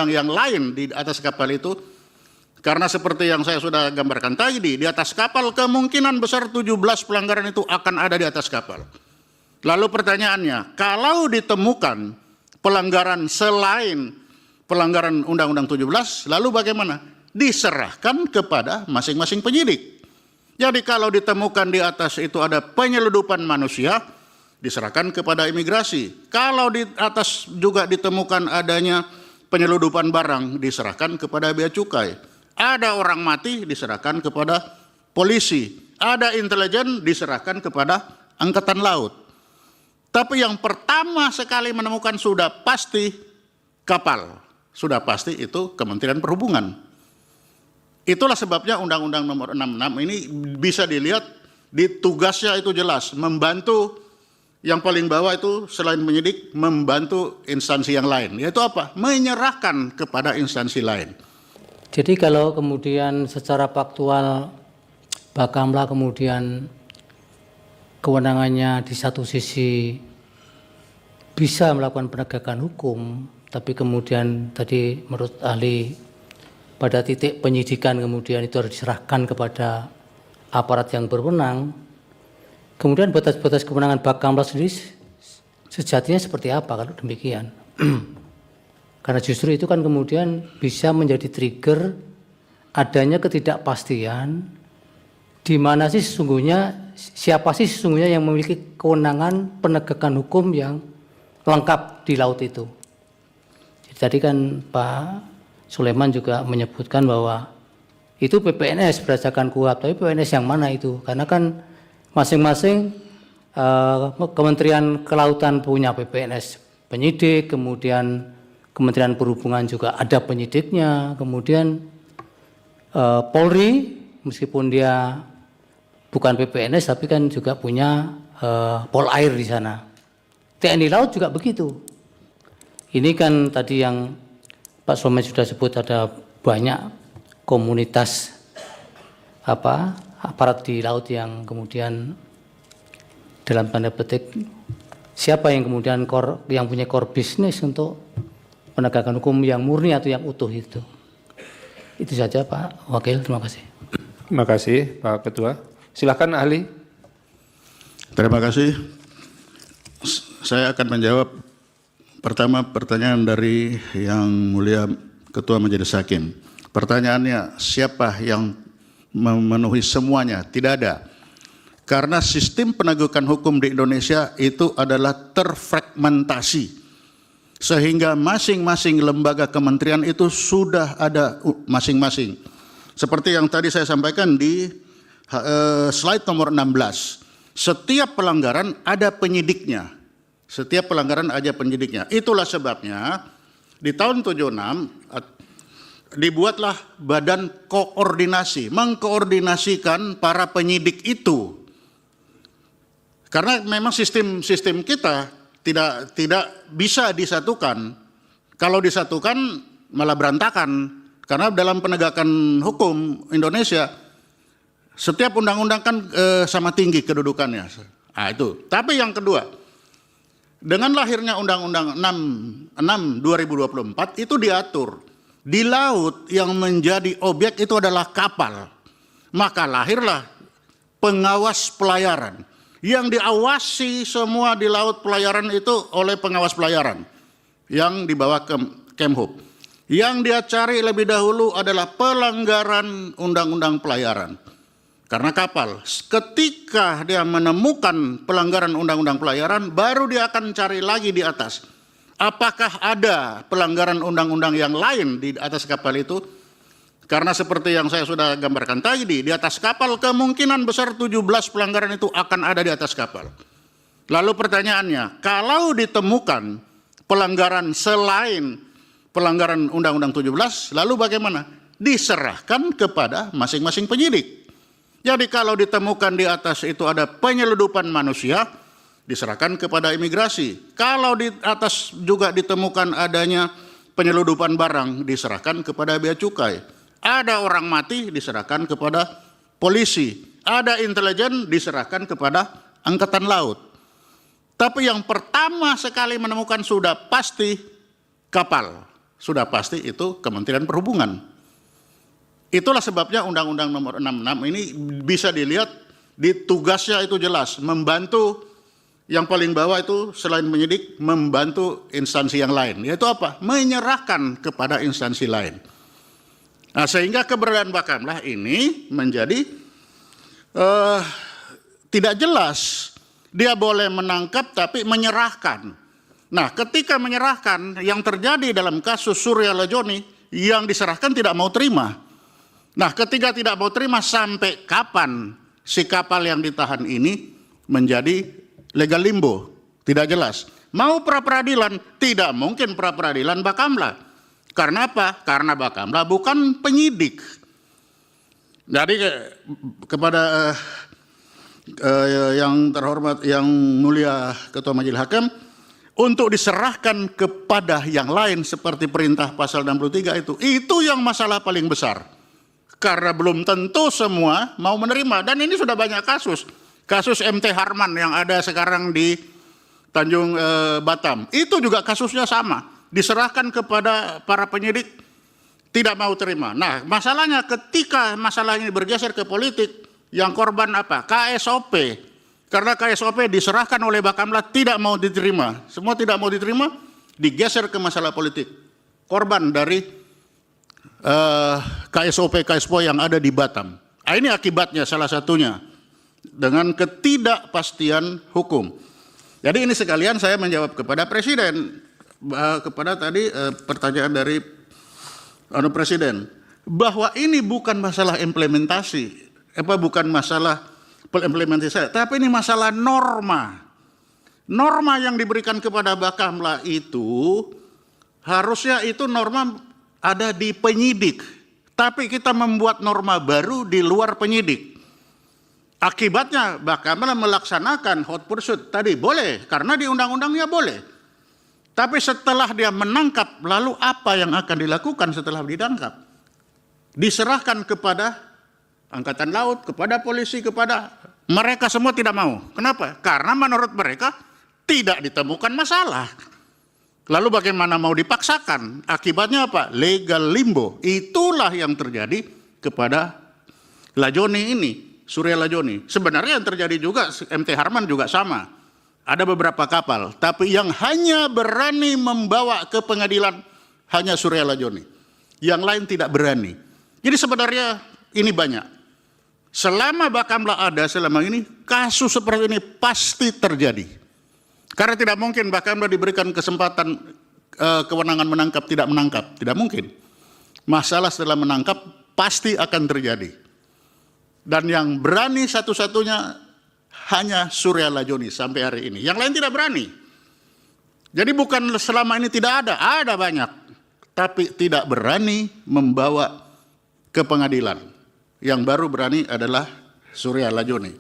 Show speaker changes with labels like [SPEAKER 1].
[SPEAKER 1] yang lain di atas kapal itu, karena seperti yang saya sudah gambarkan tadi, di atas kapal kemungkinan besar 17 pelanggaran itu akan ada di atas kapal. Lalu pertanyaannya, kalau ditemukan pelanggaran selain pelanggaran Undang-Undang 17, lalu bagaimana? Diserahkan kepada masing-masing penyidik. Jadi kalau ditemukan di atas itu ada penyeludupan manusia, diserahkan kepada imigrasi. Kalau di atas juga ditemukan adanya penyeludupan barang, diserahkan kepada bea cukai. Ada orang mati, diserahkan kepada polisi. Ada intelijen, diserahkan kepada angkatan laut. Tapi yang pertama sekali menemukan sudah pasti kapal. Sudah pasti itu Kementerian Perhubungan. Itulah sebabnya Undang-Undang Nomor 66 ini bisa dilihat di tugasnya itu jelas, membantu yang paling bawah itu selain penyidik, membantu instansi yang lain. Yaitu apa? Menyerahkan kepada instansi lain.
[SPEAKER 2] Jadi kalau kemudian secara faktual Bakamla kemudian kewenangannya di satu sisi bisa melakukan penegakan hukum, tapi kemudian tadi menurut ahli pada titik penyidikan kemudian itu harus diserahkan kepada aparat yang berwenang. Kemudian batas-batas kewenangan Bakamla sendiri sejatinya seperti apa kalau demikian? Karena justru itu kan kemudian bisa menjadi trigger adanya ketidakpastian di mana sih sesungguhnya, siapa sih sesungguhnya yang memiliki kewenangan penegakan hukum yang lengkap di laut itu. Tadi kan Pak Sulaiman juga menyebutkan bahwa itu PPNS berdasarkan KUHP, tapi PPNS yang mana itu? Karena kan masing-masing Kementerian Kelautan punya PPNS penyidik, kemudian Kementerian Perhubungan juga ada penyidiknya, kemudian Polri meskipun dia bukan PPNS tapi kan juga punya Polair di sana. TNI Laut juga begitu. Ini kan tadi yang Pak Sulaiman sudah sebut ada banyak komunitas aparat di laut yang kemudian dalam tanda petik siapa yang kemudian yang punya core business untuk penegakan hukum yang murni atau yang utuh itu. Itu saja Pak Wakil, terima kasih.
[SPEAKER 3] Terima kasih Pak Ketua. Silakan ahli.
[SPEAKER 1] Terima kasih. Saya akan menjawab pertama pertanyaan dari yang mulia Ketua Majelis Hakim. Pertanyaannya, siapa yang memenuhi semuanya? Tidak ada. Karena sistem penegakan hukum di Indonesia itu adalah terfragmentasi. Sehingga masing-masing lembaga kementerian itu sudah ada masing-masing. Seperti yang tadi saya sampaikan di slide nomor 16. Setiap pelanggaran ada penyidiknya. Setiap pelanggaran ada penyidiknya. Itulah sebabnya di tahun 76 dibuatlah badan koordinasi, mengkoordinasikan para penyidik itu. Karena memang sistem kita tidak bisa disatukan. Kalau disatukan malah berantakan. Karena dalam penegakan hukum Indonesia setiap undang-undang kan sama tinggi kedudukannya. Nah, itu. Tapi yang kedua, dengan lahirnya Undang-Undang 6 2024 itu diatur di laut yang menjadi objek itu adalah kapal. Maka lahirlah pengawas pelayaran yang diawasi semua di laut pelayaran itu oleh pengawas pelayaran yang dibawa ke Kemhub. Yang dia cari lebih dahulu adalah pelanggaran undang-undang pelayaran. Karena kapal, ketika dia menemukan pelanggaran undang-undang pelayaran, baru dia akan cari lagi di atas. Apakah ada pelanggaran undang-undang yang lain di atas kapal itu? Karena seperti yang saya sudah gambarkan tadi, di atas kapal kemungkinan besar 17 pelanggaran itu akan ada di atas kapal. Lalu pertanyaannya, kalau ditemukan pelanggaran selain pelanggaran Undang-Undang 17, lalu bagaimana? Diserahkan kepada masing-masing penyidik. Jadi kalau ditemukan di atas itu ada penyeludupan manusia, diserahkan kepada imigrasi. Kalau di atas juga ditemukan adanya penyeludupan barang, diserahkan kepada bea cukai. Ada orang mati, diserahkan kepada polisi. Ada intelijen, diserahkan kepada angkatan laut. Tapi yang pertama sekali menemukan sudah pasti kapal. sudah pasti itu Kementerian Perhubungan. Itulah sebabnya Undang-Undang Nomor 66 ini bisa dilihat di tugasnya itu jelas, membantu yang paling bawah itu selain penyidik, membantu instansi yang lain. Yaitu apa? Menyerahkan kepada instansi lain. Nah, sehingga keberadaan Bakamla ini menjadi tidak jelas. Dia boleh menangkap tapi menyerahkan. Nah, ketika menyerahkan, yang terjadi dalam kasus Surya Lajoni, yang diserahkan tidak mau terima. Nah, ketika tidak mau terima, sampai kapan si kapal yang ditahan ini menjadi legal limbo? Tidak jelas. Mau pra-peradilan? Tidak mungkin pra-peradilan Bakamla. Karena apa? Karena Bakamla bukan penyidik. Jadi kepada yang terhormat, yang mulia Ketua Majelis Hakim, untuk diserahkan kepada yang lain seperti perintah pasal 63 itu yang masalah paling besar. Karena belum tentu semua mau menerima. Dan ini sudah banyak kasus. Kasus MT Harman yang ada sekarang di Tanjung Batam. Itu juga kasusnya sama. Diserahkan kepada para penyidik, tidak mau terima. Nah, masalahnya ketika masalah ini bergeser ke politik, yang korban apa? KSOP. Karena KSOP diserahkan oleh Bakamla tidak mau diterima. Semua tidak mau diterima, digeser ke masalah politik. Korban dari KSOP yang ada di Batam. Nah, ini akibatnya salah satunya. Dengan ketidakpastian hukum. Jadi ini sekalian saya menjawab kepada Presiden. Kepada tadi pertanyaan dari Presiden. Bahwa ini bukan masalah implementasi. Bukan masalah implementasi, tapi ini masalah norma. Norma yang diberikan kepada Bakamla itu harusnya itu norma ada di penyidik, tapi kita membuat norma baru di luar penyidik. Akibatnya Bakamla melaksanakan hot pursuit tadi boleh, karena di undang-undangnya boleh. Tapi setelah dia menangkap, lalu apa yang akan dilakukan setelah ditangkap? Diserahkan kepada Angkatan Laut, kepada polisi, kepada mereka semua tidak mau. Kenapa? Karena menurut mereka tidak ditemukan masalah. Lalu bagaimana mau dipaksakan? Akibatnya apa? Legal limbo. Itulah yang terjadi kepada Lajoni ini, Surya Lajoni. Sebenarnya yang terjadi juga MT Harman juga sama. Ada beberapa kapal, tapi yang hanya berani membawa ke pengadilan hanya Surya Lajoni. Yang lain tidak berani. Jadi sebenarnya ini banyak. Selama Bakamla ada selama ini, kasus seperti ini pasti terjadi. Karena tidak mungkin Bakamla diberikan kesempatan kewenangan menangkap, tidak menangkap. Tidak mungkin. Masalah setelah menangkap pasti akan terjadi. Dan yang berani satu-satunya hanya Surya Lajoni sampai hari ini. Yang lain tidak berani. Jadi bukan selama ini tidak ada banyak. Tapi tidak berani membawa ke pengadilan. Yang baru berani adalah Surya Lajoni.